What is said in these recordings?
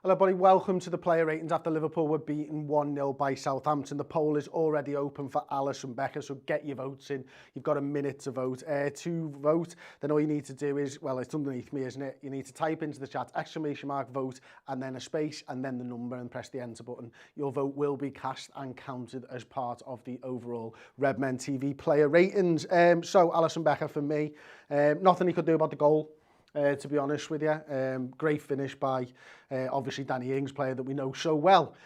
Hello everybody, welcome to the player ratings after Liverpool were beaten 1-0 by Southampton. The poll is already open for Alison Becker, so get your votes in. You've got a minute to vote. To vote, then all you need to do is, well, it's underneath me, isn't it? You need to type into the chat, !vote, and then a space, and then the number, and press the enter button. Your vote will be cast and counted as part of the overall Redmen TV player ratings. So, Alison Becker for me, nothing he could do about the goal. To be honest with you, great finish by obviously Danny Ings, player that we know so well.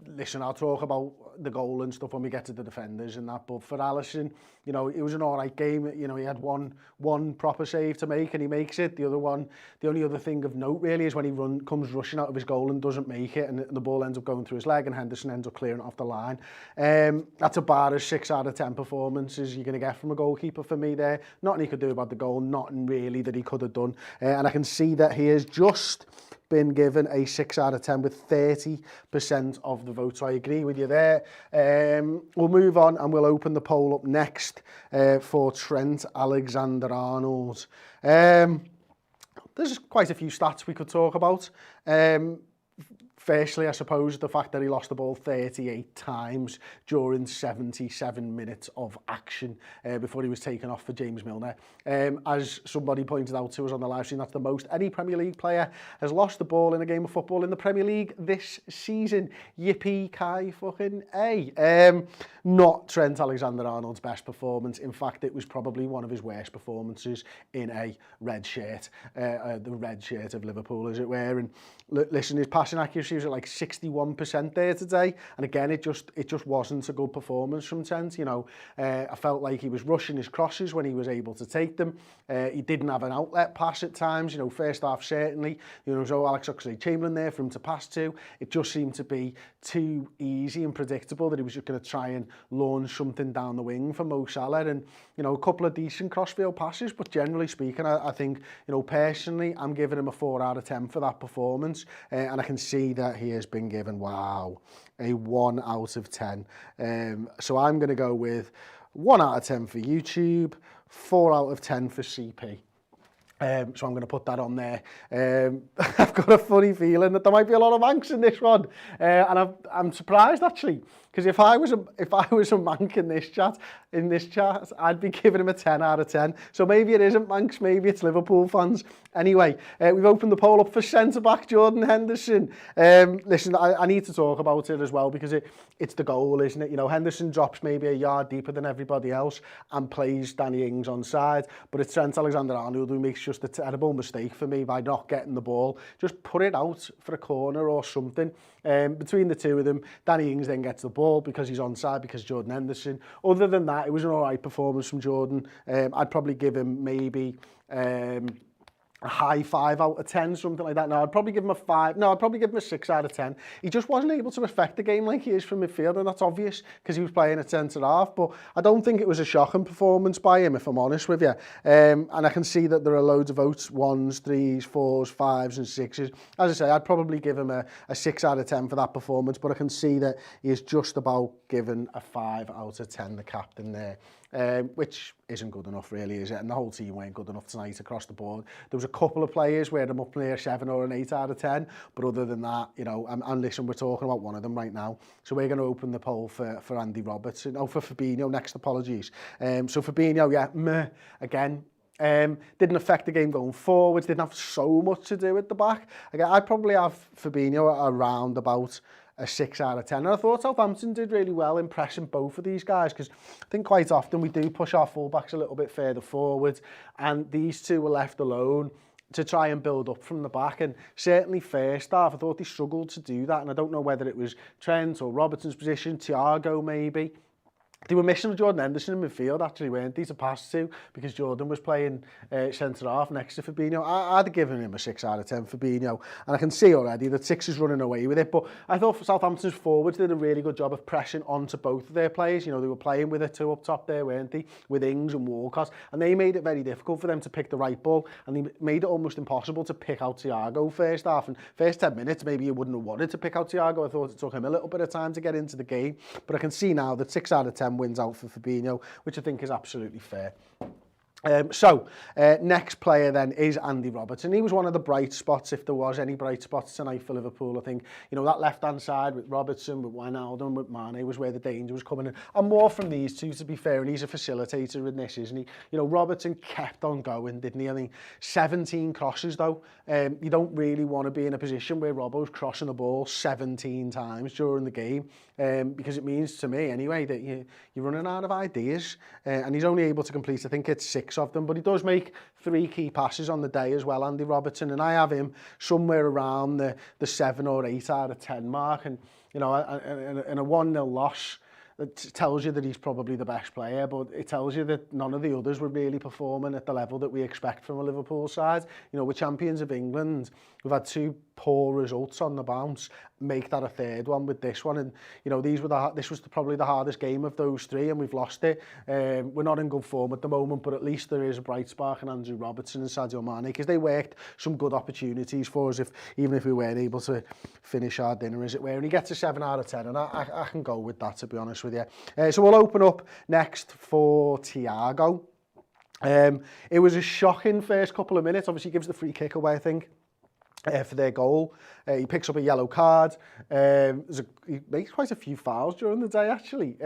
Listen, I'll talk about the goal and stuff when we get to the defenders and that, but for Alison, you know, it was an all right game. You know, he had one proper save to make and he makes it. The only other thing of note really is when he comes rushing out of his goal and doesn't make it, and the ball ends up going through his leg and Henderson ends up clearing it off the line. That's about as 6 out of 10 performances you're going to get from a goalkeeper for me there. Nothing he could do about the goal, nothing really that he could have done. And I can see that he has just been given a 6 out of 10 with 30% of the vote. So I agree with you there. We'll move on and we'll open the poll up next for Trent Alexander-Arnold. There's quite a few stats we could talk about. Firstly, I suppose the fact that he lost the ball 38 times during 77 minutes of action before he was taken off for James Milner. As somebody pointed out to us on the live stream, that's the most any Premier League player has lost the ball in a game of football in the Premier League this season. Yippee ki fucking A. Not Trent Alexander-Arnold's best performance. In fact, it was probably one of his worst performances in a red shirt, the red shirt of Liverpool, as it were. And listen, his passing accuracy was at like 61% there today, and again it just wasn't a good performance from Trent. You know, I felt like he was rushing his crosses when he was able to take them. He didn't have an outlet pass at times, you know, first half certainly, you know, so Alex Oxlade-Chamberlain there for him to pass to. It just seemed to be too easy and predictable that he was just going to try and launch something down the wing for Mo Salah, and you know, a couple of decent crossfield passes, but generally speaking, I think, you know, personally I'm giving him a 4 out of 10 for that performance, and I can see that he has been given, wow, a 1 out of 10. So I'm going to go with 1 out of 10 for YouTube, 4 out of 10 for CP. So I'm going to put that on there. I've got a funny feeling that there might be a lot of Mancs in this one, and I'm surprised actually, because if I was a Manc in this chat, I'd be giving him a 10 out of 10. So maybe it isn't Mancs, maybe it's Liverpool fans. Anyway, we've opened the poll up for centre-back Jordan Henderson. Listen, I need to talk about it as well, because it's the goal, isn't it? You know, Henderson drops maybe a yard deeper than everybody else and plays Danny Ings onside, but it's Trent Alexander-Arnold who makes just a terrible mistake for me by not getting the ball. Just put it out for a corner or something. Between the two of them, Danny Ings then gets the ball because he's onside, because Jordan Henderson. Other than that, it was an all right performance from Jordan. I'd probably give him maybe a high 5 out of 10, something like that. No, I'd probably give him a 5. No, I'd probably give him a 6 out of 10. He just wasn't able to affect the game like he is from midfield, and that's obvious because he was playing at centre-half. But I don't think it was a shocking performance by him, if I'm honest with you. And I can see that there are loads of votes, 1s, 3s, 4s, 5s and 6s. As I say, I'd probably give him a 6 out of 10 for that performance, but I can see that he is just about given a 5 out of 10, the captain there. Which isn't good enough really, is it? And the whole team weren't good enough tonight across the board. There was a couple of players where I'm up near 7 or an 8 out of 10, but other than that, you know, and listen, we're talking about one of them right now. So we're going to open the poll for Andy Robertson. Oh, for Fabinho next, apologies. So Fabinho, yeah, meh, again. Didn't affect the game going forwards, didn't have so much to do at the back. Again, I'd probably have Fabinho around about a 6 out of 10. And I thought Southampton did really well in pressing both of these guys, because I think quite often we do push our fullbacks a little bit further forward, and these two were left alone to try and build up from the back. And certainly first half, I thought they struggled to do that, and I don't know whether it was Trent or Robertson's position, Thiago maybe. They were missing Jordan Henderson in midfield, actually, weren't they, to pass to, because Jordan was playing centre-half next to Fabinho. I'd have given him a 6 out of 10, Fabinho, and I can see already that 6 is running away with it, but I thought Southampton's forwards did a really good job of pressing onto both of their players. You know, they were playing with it two up top there, weren't they, with Ings and Walcott, and they made it very difficult for them to pick the right ball, and they made it almost impossible to pick out Thiago first half. And first 10 minutes, maybe you wouldn't have wanted to pick out Thiago. I thought it took him a little bit of time to get into the game, but I can see now that 6 out of 10 wins out for Fabinho, which I think is absolutely fair. Next player then is Andy Robertson. He was one of the bright spots, if there was any bright spots tonight for Liverpool. I think, you know, that left-hand side with Robertson, with Wijnaldum, with Mane was where the danger was coming in. And more from these two, to be fair, and he's a facilitator in this, isn't he? You know, Robertson kept on going, didn't he? I mean, 17 crosses, though. You don't really want to be in a position where Robbo's crossing the ball 17 times during the game, because it means, to me anyway, that you're running out of ideas. And he's only able to complete, I think it's 6 of them, but he does make 3 key passes on the day as well, Andy Robertson, and I have him somewhere around the 7 or 8 out of 10 mark. And you know, in a 1-0 loss, it tells you that he's probably the best player, but it tells you that none of the others were really performing at the level that we expect from a Liverpool side. You know, we're champions of England. We've had 2 poor results on the bounce. Make that a 3rd one with this one, and you know, this was probably the hardest game of those 3, and we've lost it. We're not in good form at the moment, but at least there is a bright spark in Andrew Robertson and Sadio Mane, because they worked some good opportunities for us, even if we weren't able to finish our dinner, as it were. And he gets a 7 out of 10, and I can go with that, to be honest with you. So we'll open up next for Thiago. It was a shocking first couple of minutes. Obviously, he gives the free kick away, I think, for their goal. He picks up a yellow card. He makes quite a few fouls during the day, actually.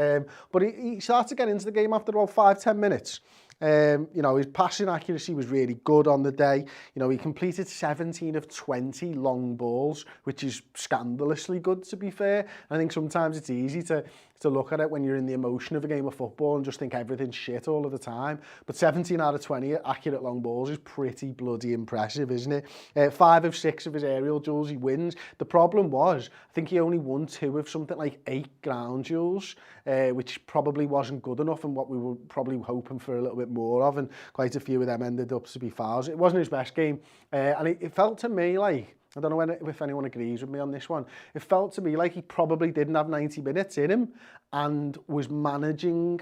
But he starts to get into the game after about 5-10 minutes. You know, his passing accuracy was really good on the day. You know, he completed 17 of 20 long balls, which is scandalously good, to be fair. I think sometimes it's easy to look at it when you're in the emotion of a game of football and just think everything's shit all of the time. But 17 out of 20 accurate long balls is pretty bloody impressive, isn't it? 5 of 6 of his aerial duels he wins. The problem was, I think he only won 2 of something like 8 ground duels, which probably wasn't good enough, and what we were probably hoping for a little bit more of, and quite a few of them ended up to be fouls. It wasn't his best game, and it felt to me like, I don't know if anyone agrees with me on this one, it felt to me like he probably didn't have 90 minutes in him and was managing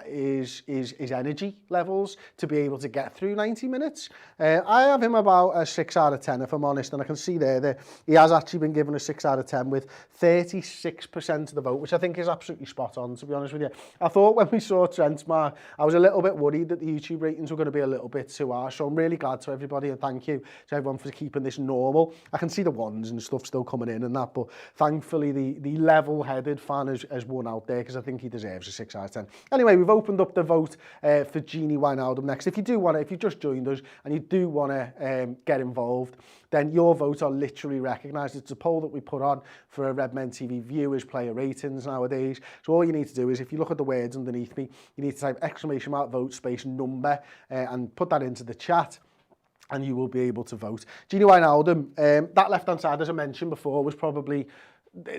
his energy levels to be able to get through 90 minutes. I have him about a 6 out of 10, if I'm honest, and I can see there that he has actually been given a 6 out of 10 with 36% of the vote, which I think is absolutely spot on, to be honest with you. I thought when we saw Trent's mark, I was a little bit worried that the YouTube ratings were going to be a little bit too harsh, so I'm really glad to everybody, and thank you to everyone for keeping this normal. I can see the ones and stuff still coming in and that, but thankfully the level-headed fan has won out there, because I think he deserves a 6 out of 10. Anyway, we've opened up the vote for Gini Wijnaldum next. If you just joined us and you do want to get involved, then your votes are literally recognised. It's a poll that we put on for a Redmen TV viewers player ratings nowadays. So all you need to do is, if you look at the words underneath me, you need to type !vote space number and put that into the chat, and you will be able to vote. Gini Wijnaldum, that left-hand side, as I mentioned before, was probably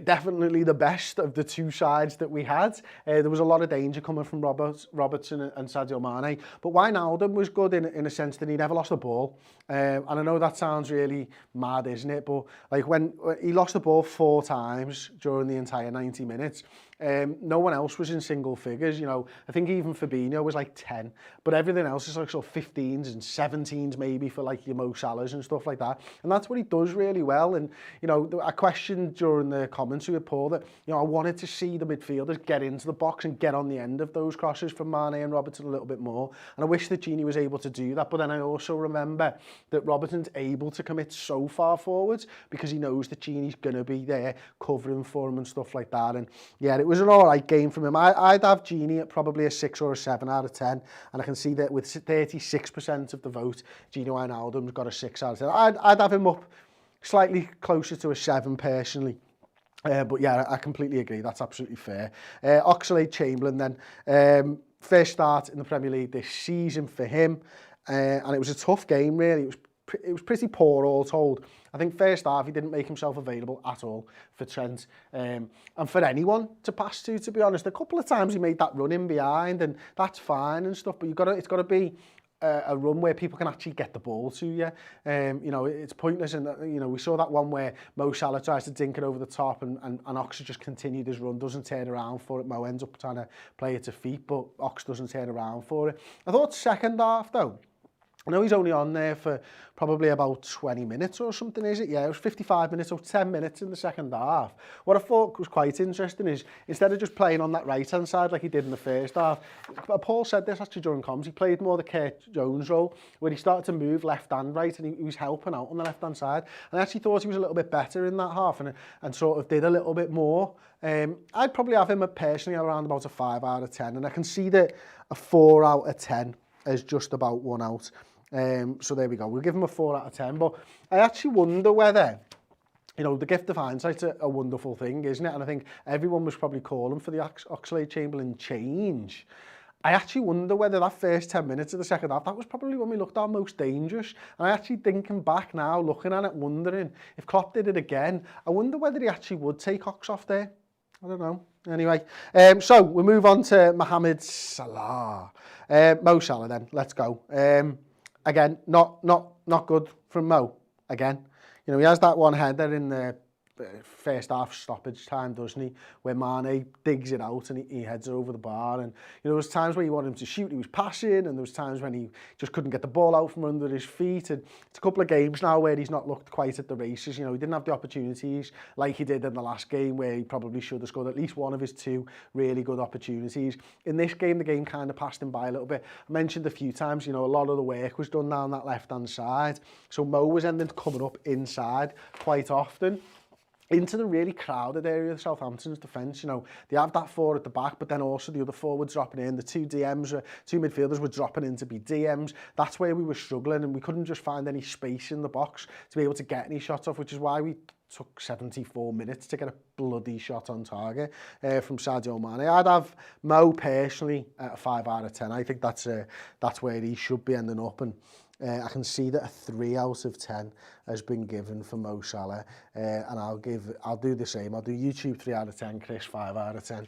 definitely the best of the 2 sides that we had. There was a lot of danger coming from Robertson and Sadio Mane, but Wijnaldum was good in a sense that he never lost the ball. And I know that sounds really mad, isn't it? But like when he lost the ball 4 times during the entire 90 minutes, no one else was in single figures. You know, I think even Fabinho was like 10, but everything else is like sort of 15s and 17s maybe for like your Mo Salahs and stuff like that. And that's what he does really well. And, you know, I questioned during the commentary with Paul that, you know, I wanted to see the midfielders get into the box and get on the end of those crosses from Mane and Robertson a little bit more. And I wish that Gini was able to do that. But then I also remember that Robertson's able to commit so far forwards because he knows that Gini's going to be there covering for him and stuff like that. And yeah, it was an all right game from him. I'd have Gini at probably a 6 or a 7 out of 10. And I can see that with 36% of the vote, Gini Wijnaldum's got a 6 out of 10. I'd have him up slightly closer to a 7 personally. But yeah, I completely agree. That's absolutely fair. Oxlade-Chamberlain then. First start in the Premier League this season for him. And it was a tough game, really. It was pretty poor, all told. I think first half he didn't make himself available at all for Trent and for anyone to pass to be honest. A couple of times he made that run in behind, and that's fine and stuff, but it's got to be a run where people can actually get the ball to you. You know, it's pointless, and you know, we saw that one where Mo Salah tries to dink it over the top, and Ox just continued his run, doesn't turn around for it. Mo ends up trying to play it to feet, but Ox doesn't turn around for it. I thought second half though, I know he's only on there for probably about 20 minutes or something, is it? Yeah, it was 55 minutes or 10 minutes in the second half. What I thought was quite interesting is, instead of just playing on that right-hand side like he did in the first half, Paul said this actually during comms, he played more the Kurt Jones role, where he started to move left and right, and he was helping out on the left-hand side. And I actually thought he was a little bit better in that half, and sort of did a little bit more. I'd probably have him personally around about a 5 out of 10, and I can see that a 4 out of 10 is just about 1 out. So there we go. We'll give him a 4 out of 10. But I actually wonder whether, you know, the gift of hindsight's a wonderful thing, isn't it? And I think everyone was probably calling for the Oxlade-Chamberlain change. I actually wonder whether that first 10 minutes of the second half, that was probably when we looked our most dangerous. And I actually thinking back now, looking at it, wondering if Klopp did it again, I wonder whether he actually would take Ox off there. I don't know. Anyway, so we move on to Mohamed Salah. Mo Salah then, let's go. Again, not good from Mo, again. You know, he has that one header in the first half stoppage time, doesn't he? Where Mane digs it out and he heads it over the bar. And, you know, there was times where you wanted him to shoot, he was passing, and there was times when he just couldn't get the ball out from under his feet. And it's a couple of games now where he's not looked quite at the races. You know, he didn't have the opportunities like he did in the last game, where he probably should have scored at least one of his 2 really good opportunities. In this game, the game kind of passed him by a little bit. I mentioned a few times, you know, a lot of the work was done down that left-hand side. So Mo was ending up coming up inside quite often, into the really crowded area of Southampton's defence. You know, they have that 4 at the back, but then also the other forwards dropping in. The 2 midfielders were dropping in to be DMs. That's where we were struggling, and we couldn't just find any space in the box to be able to get any shots off, which is why we took 74 minutes to get a bloody shot on target from Sadio Mane. I'd have Mo personally at a 5 out of 10. I think that's where he should be ending up, and I can see that a 3 out of 10 has been given for Mo Salah, and I'll do the same. I'll do YouTube 3 out of 10, Chris 5 out of 10.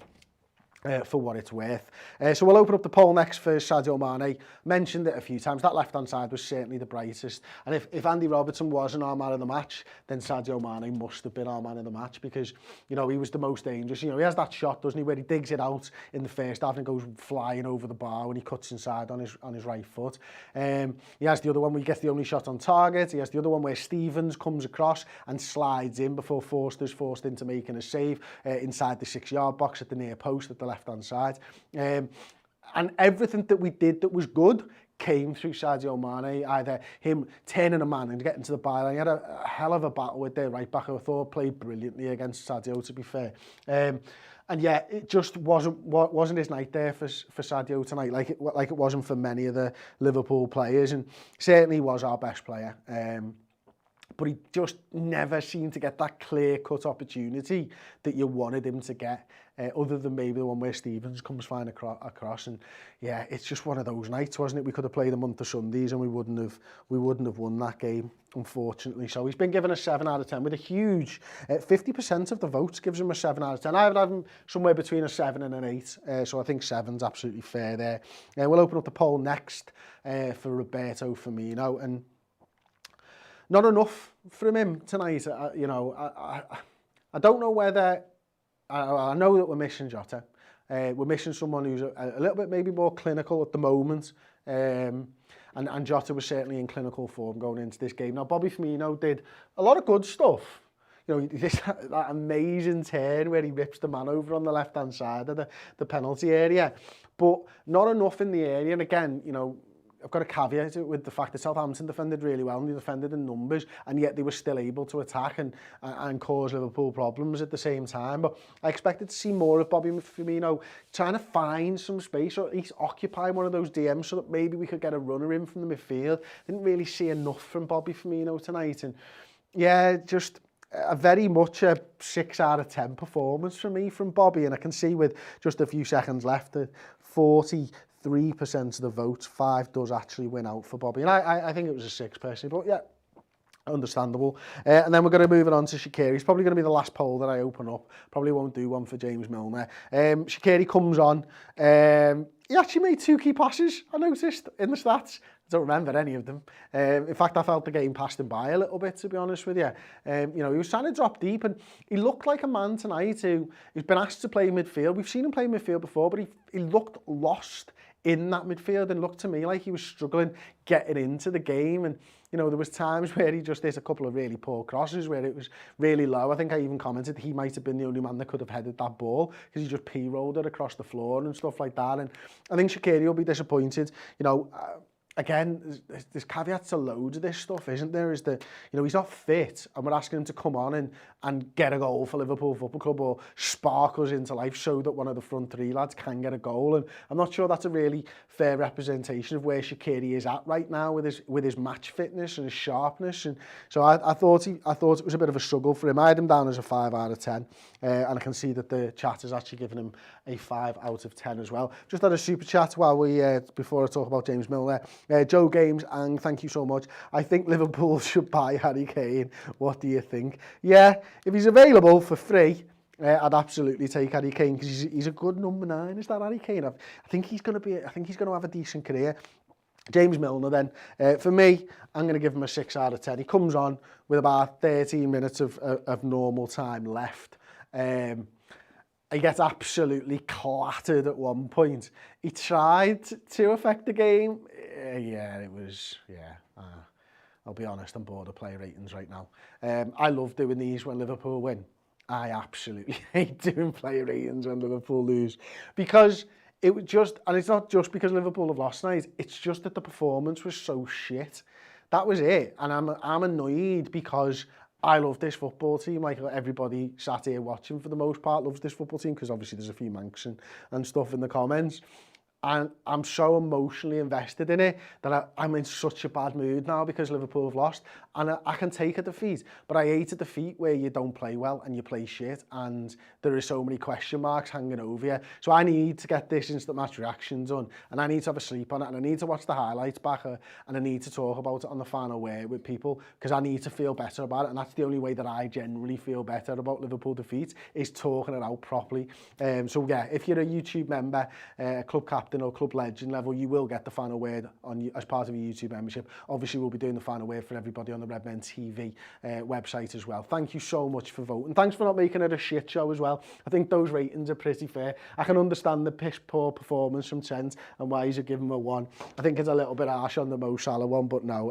For what it's worth. So we'll open up the poll next for Sadio Mane. Mentioned it a few times. That left-hand side was certainly the brightest. And if Andy Robertson wasn't our man of the match, then Sadio Mane must have been our man of the match, because, you know, he was the most dangerous. You know, he has that shot, doesn't he, where he digs it out in the first half and goes flying over the bar when he cuts inside on his right foot. He has the other one where he gets the only shot on target. He has the other one where Stevens comes across and slides in before Forster's forced into making a save inside the 6-yard box at the near post at the left-hand side. And everything that we did that was good came through Sadio Mane, either him turning a man and getting to the byline. He had a hell of a battle with their right back, who I thought played brilliantly against Sadio, to be fair. And yeah, it just wasn't his night there for Sadio tonight, like it wasn't for many of the Liverpool players, and certainly was our best player. But he just never seemed to get that clear-cut opportunity that you wanted him to get, other than maybe the one where Stevens comes flying across. And yeah, it's just one of those nights, wasn't it? We could have played a month of Sundays and we wouldn't have won that game, unfortunately. So he's been given a 7 out of 10 with a huge 50% of the votes gives him a 7 out of 10. I would have him somewhere between a 7 and an 8, so I think 7's absolutely fair there. We'll open up the poll next for Roberto Firmino, and not enough from him tonight. You know, I don't know whether... I know that we're missing Jota. We're missing someone who's a little bit maybe more clinical at the moment. And Jota was certainly in clinical form going into this game. Now, Bobby Firmino did a lot of good stuff. You know, that amazing turn where he rips the man over on the left-hand side of the penalty area. But not enough in the area. And again, you know, I've got a caveat with the fact that Southampton defended really well, and they defended in numbers, and yet they were still able to attack and cause Liverpool problems at the same time. But I expected to see more of Bobby Firmino trying to find some space, or at least occupy one of those DMs, so that maybe we could get a runner in from the midfield. Didn't really see enough from Bobby Firmino tonight, and yeah, just a very much a 6 out of 10 performance for me from Bobby. And I can see with just a few seconds left, 43% of the votes, 5 does actually win out for Bobby. And I think it was a 6 personally, but yeah, understandable. And then we're going to move it on to Shaqiri. He's probably going to be the last poll that I open up. Probably won't do one for James Milner. Shaqiri comes on. He actually made 2 key passes, I noticed, in the stats. I don't remember any of them. In fact, I felt the game passed him by a little bit, to be honest with you. You know, he was trying to drop deep, and he looked like a man tonight who's been asked to play midfield. We've seen him play midfield before, but he looked lost in that midfield, and looked to me like he was struggling getting into the game. And you know, there was times where he just hit a couple of really poor crosses where it was really low. I think I even commented he might have been the only man that could have headed that ball because he just p-rolled it across the floor and stuff like that. And I think Shaqiri will be disappointed. You know, again, there's caveats to loads of this stuff, isn't there? Is that, you know, he's not fit and we're asking him to come on and get a goal for Liverpool Football Club or spark us into life so that one of the front three lads can get a goal. And I'm not sure that's a really fair representation of where Shaqiri is at right now with his match fitness and his sharpness. And so I thought it was a bit of a struggle for him. I had him down as a 5 out of 10, and I can see that the chat has actually given him a 5 out of 10 as well. Just had a super chat while before I talk about James Milner. Joe Games, and thank you so much. I think Liverpool should buy Harry Kane. What do you think? Yeah, if he's available for free, I'd absolutely take Harry Kane because he's a good number 9. Is that Harry Kane? I think he's going to have a decent career. James Milner then, for me, I'm going to give him a 6 out of 10. He comes on with about 13 minutes of normal time left. He gets absolutely clattered at one point. He tried to affect the game. I'll be honest, I'm bored of player ratings right now. I love doing these when Liverpool win. I absolutely hate doing player ratings when Liverpool lose. Because it was just, and it's not just because Liverpool have lost tonight, it's just that the performance was so shit. That was it. And I'm annoyed because I love this football team. Like everybody sat here watching for the most part loves this football team because obviously there's a few manx and stuff in the comments. And I'm so emotionally invested in it that I'm in such a bad mood now because Liverpool have lost. And I can take a defeat, but I hate a defeat where you don't play well and you play shit and there are so many question marks hanging over you. So I need to get this instant match reaction done and I need to have a sleep on it and I need to watch the highlights back and I need to talk about it on the final word with people because I need to feel better about it, and that's the only way that I generally feel better about Liverpool defeat is talking it out properly. So yeah, if you're a YouTube member, club captain or club legend level, you will get the final word on you as part of your YouTube membership. Obviously we'll be doing the final word for everybody on the Redmen TV website as well. Thank you so much for voting. Thanks for not making it a shit show as well. I think those ratings are pretty fair. I can understand the piss poor performance from Trent and why he's giving him a 1. I think it's a little bit harsh on the Mo Salah one, but no,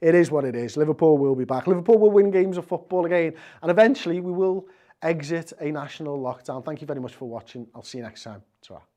it is what it is. Liverpool will be back. Liverpool will win games of football again, and eventually we will exit a national lockdown. Thank you very much for watching. I'll see you next time. Ta-ra.